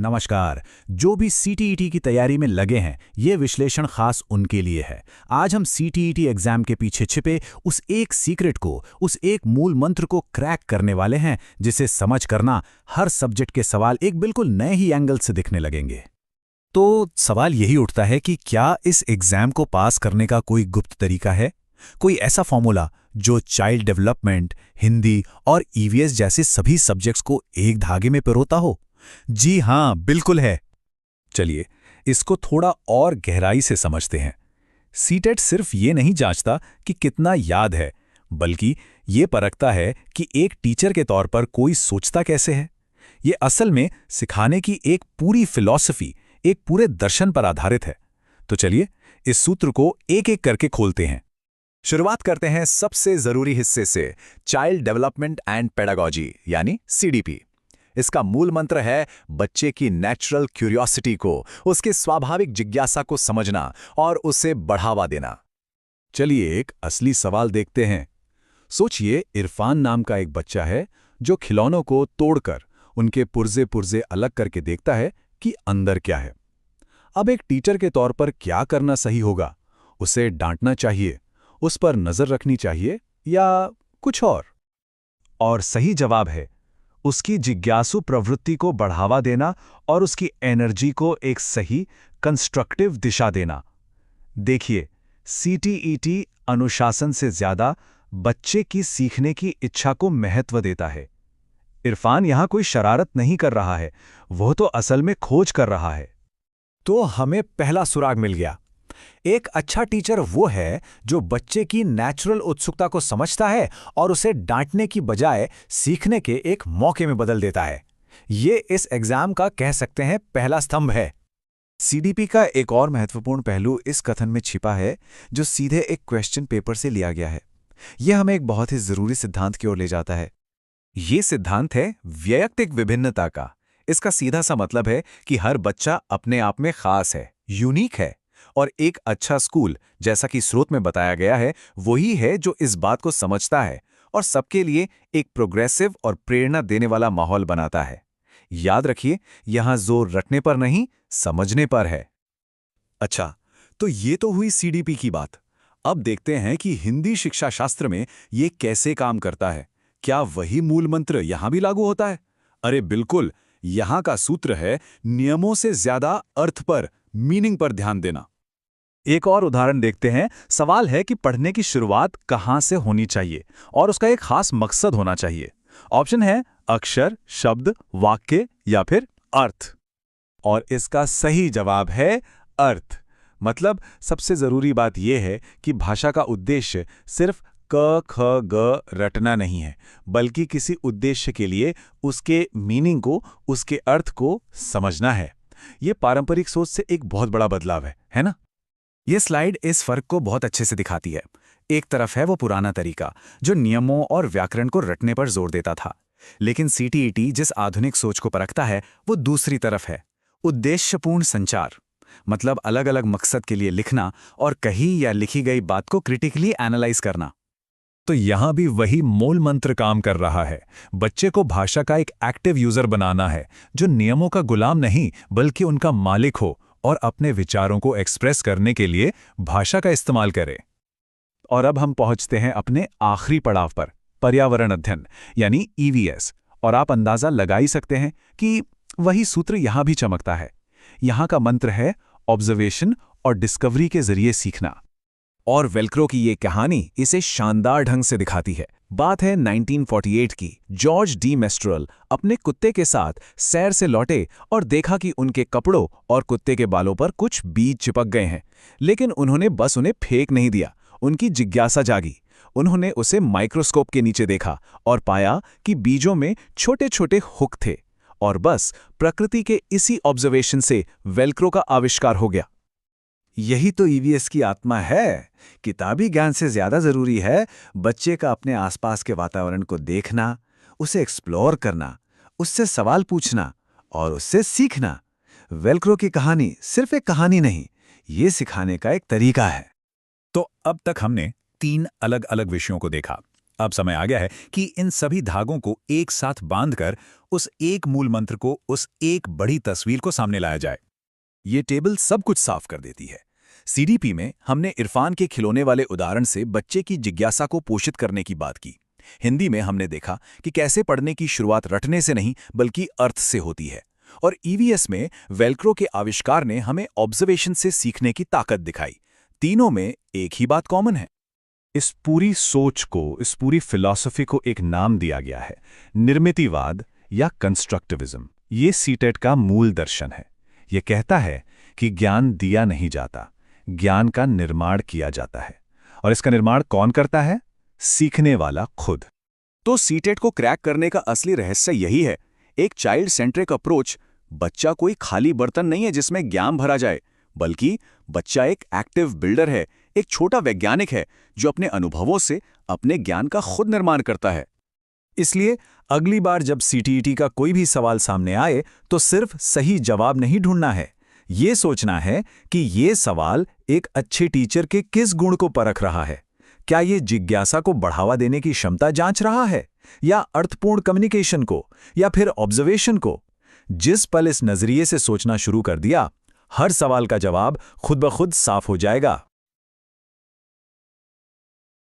नमस्कार। जो भी सीटीईटी की तैयारी में लगे हैं, ये विश्लेषण खास उनके लिए है। आज हम सीटीईटी एग्जाम के पीछे छिपे उस एक सीक्रेट को, उस एक मूल मंत्र को क्रैक करने वाले हैं, जिसे समझ करना हर सब्जेक्ट के सवाल एक बिल्कुल नए ही एंगल से दिखने लगेंगे। तो सवाल यही उठता है कि क्या इस एग्जाम को पास करने का कोई गुप्त तरीका है? कोई ऐसा फॉर्मूला जो चाइल्ड डेवलपमेंट, हिंदी और ईवीएस जैसे सभी सब्जेक्ट्स को एक धागे में पिरोता हो? जी हां, बिल्कुल है। चलिए इसको थोड़ा और गहराई से समझते हैं। सीटेट सिर्फ ये नहीं जांचता कि कितना याद है, बल्कि ये परखता है कि एक टीचर के तौर पर कोई सोचता कैसे है। ये असल में सिखाने की एक पूरी फिलॉसफी, एक पूरे दर्शन पर आधारित है। तो चलिए इस सूत्र को एक एक करके खोलते हैं। शुरुआत करते हैं सबसे जरूरी हिस्से से, चाइल्ड डेवलपमेंट एंड पेडागॉजी यानी सीडीपी। इसका मूल मंत्र है बच्चे की नेचुरल क्यूरियोसिटी को, उसके स्वाभाविक जिज्ञासा को समझना और उसे बढ़ावा देना। चलिए एक असली सवाल देखते हैं। सोचिए, इरफान नाम का एक बच्चा है जो खिलौनों को तोड़कर उनके पुर्जे पुर्जे अलग करके देखता है कि अंदर क्या है। अब एक टीचर के तौर पर क्या करना सही होगा? उसे डांटना चाहिए, उस पर नजर रखनी चाहिए, या कुछ और? और सही जवाब है उसकी जिज्ञासु प्रवृत्ति को बढ़ावा देना और उसकी एनर्जी को एक सही कंस्ट्रक्टिव दिशा देना। देखिए, सीटीईटी अनुशासन से ज्यादा बच्चे की सीखने की इच्छा को महत्व देता है। इरफान यहां कोई शरारत नहीं कर रहा है, वह तो असल में खोज कर रहा है। तो हमें पहला सुराग मिल गया। एक अच्छा टीचर वो है जो बच्चे की नेचुरल उत्सुकता को समझता है और उसे डांटने की बजाय सीखने के एक मौके में बदल देता है। ये इस एग्जाम का कह सकते हैं पहला स्तंभ है। सीडीपी का एक और महत्वपूर्ण पहलू इस कथन में छिपा है, जो सीधे एक क्वेश्चन पेपर से लिया गया है। यह हमें एक बहुत ही जरूरी सिद्धांत की ओर ले जाता है। ये सिद्धांत है वैयक्तिक विभिन्नता का। इसका सीधा सा मतलब है कि हर बच्चा अपने आप में खास है, यूनिक है, और एक अच्छा स्कूल, जैसा कि स्रोत में बताया गया है, वही है जो इस बात को समझता है और सबके लिए एक प्रोग्रेसिव और प्रेरणा देने वाला माहौल बनाता है। याद रखिए, यहां जोर रटने पर नहीं, समझने पर है। अच्छा, तो ये तो हुई सीडीपी की बात। अब देखते हैं कि हिंदी शिक्षा शास्त्र में ये कैसे काम करता है। क्या वही मूल मंत्र यहां भी लागू होता है? अरे बिल्कुल, यहां का सूत्र है नियमों से ज्यादा अर्थ पर, मीनिंग पर ध्यान देना। एक और उदाहरण देखते हैं। सवाल है कि पढ़ने की शुरुआत कहां से होनी चाहिए और उसका एक खास मकसद होना चाहिए। ऑप्शन है अक्षर, शब्द, वाक्य या फिर अर्थ। और इसका सही जवाब है अर्थ। मतलब सबसे जरूरी बात यह है कि भाषा का उद्देश्य सिर्फ क ख ग रटना नहीं है, बल्कि किसी उद्देश्य के लिए उसके मीनिंग को, उसके अर्थ को समझना है। यह पारंपरिक सोच से एक बहुत बड़ा बदलाव है ना? ये स्लाइड इस फर्क को बहुत अच्छे से दिखाती है। एक तरफ है वो पुराना तरीका जो नियमों और व्याकरण को रटने पर जोर देता था, लेकिन सीटीईटी जिस आधुनिक सोच को परखता है वो दूसरी तरफ है, उद्देश्यपूर्ण संचार। मतलब अलग अलग मकसद के लिए लिखना और कही या लिखी गई बात को क्रिटिकली एनालाइज करना। तो यहां भी वही मूल मंत्र काम कर रहा है। बच्चे को भाषा का एक एक्टिव यूजर बनाना है, जो नियमों का गुलाम नहीं बल्कि उनका मालिक हो और अपने विचारों को एक्सप्रेस करने के लिए भाषा का इस्तेमाल करे। और अब हम पहुंचते हैं अपने आखिरी पड़ाव पर, पर्यावरण अध्ययन यानी ईवीएस। और आप अंदाजा लगा ही सकते हैं कि वही सूत्र यहां भी चमकता है। यहां का मंत्र है ऑब्जर्वेशन और डिस्कवरी के जरिए सीखना। और वेल्क्रो की ये कहानी इसे शानदार ढंग से दिखाती है। बात है 1948 की। जॉर्ज डी मेस्ट्रल अपने कुत्ते के साथ सैर से लौटे और देखा कि उनके कपड़ों और कुत्ते के बालों पर कुछ बीज चिपक गए हैं। लेकिन उन्होंने बस उन्हें फेंक नहीं दिया, उनकी जिज्ञासा जागी। उन्होंने उसे माइक्रोस्कोप के नीचे देखा और पाया कि बीजों में छोटे छोटे हुक थे। और बस प्रकृति के इसी ऑब्जर्वेशन से वेल्क्रो का आविष्कार हो गया। यही तो ईवीएस की आत्मा है। किताबी ज्ञान से ज्यादा जरूरी है बच्चे का अपने आसपास के वातावरण को देखना, उसे एक्सप्लोर करना, उससे सवाल पूछना और उससे सीखना। वेल्क्रो की कहानी सिर्फ एक कहानी नहीं, ये सिखाने का एक तरीका है। तो अब तक हमने 3 अलग अलग विषयों को देखा। अब समय आ गया है कि इन सभी धागों को एक साथ बांधकर उस एक मूल मंत्र को, उस एक बड़ी तस्वीर को सामने लाया जाए। ये टेबल सब कुछ साफ कर देती है। सीडीपी में हमने इरफान के खिलौने वाले उदाहरण से बच्चे की जिज्ञासा को पोषित करने की बात की। हिंदी में हमने देखा कि कैसे पढ़ने की शुरुआत रटने से नहीं बल्कि अर्थ से होती है। और ईवीएस में वेल्क्रो के आविष्कार ने हमें ऑब्जर्वेशन से सीखने की ताकत दिखाई। तीनों में एक ही बात कॉमन है। इस पूरी सोच को, इस पूरी फिलॉसफी को एक नाम दिया गया है, निर्मितिवाद या कंस्ट्रक्टिविज्म। ये सीटेट का मूल दर्शन है। ये कहता है कि ज्ञान दिया नहीं जाता, ज्ञान का निर्माण किया जाता है। और इसका निर्माण कौन करता है? सीखने वाला खुद। तो सीटेट को क्रैक करने का असली रहस्य यही है, एक चाइल्ड सेंट्रिक अप्रोच। बच्चा कोई खाली बर्तन नहीं है जिसमें ज्ञान भरा जाए, बल्कि बच्चा एक एक्टिव बिल्डर है, एक छोटा वैज्ञानिक है जो अपने अनुभवों से अपने ज्ञान का खुद निर्माण करता है। इसलिए अगली बार जब सीटीईटी का कोई भी सवाल सामने आए तो सिर्फ सही जवाब नहीं ढूंढना है, ये सोचना है कि ये सवाल एक अच्छे टीचर के किस गुण को परख रहा है। क्या ये जिज्ञासा को बढ़ावा देने की क्षमता जांच रहा है, या अर्थपूर्ण कम्युनिकेशन को, या फिर ऑब्जर्वेशन को? जिस पल इस नजरिए से सोचना शुरू कर दिया, हर सवाल का जवाब खुद ब खुद साफ हो जाएगा।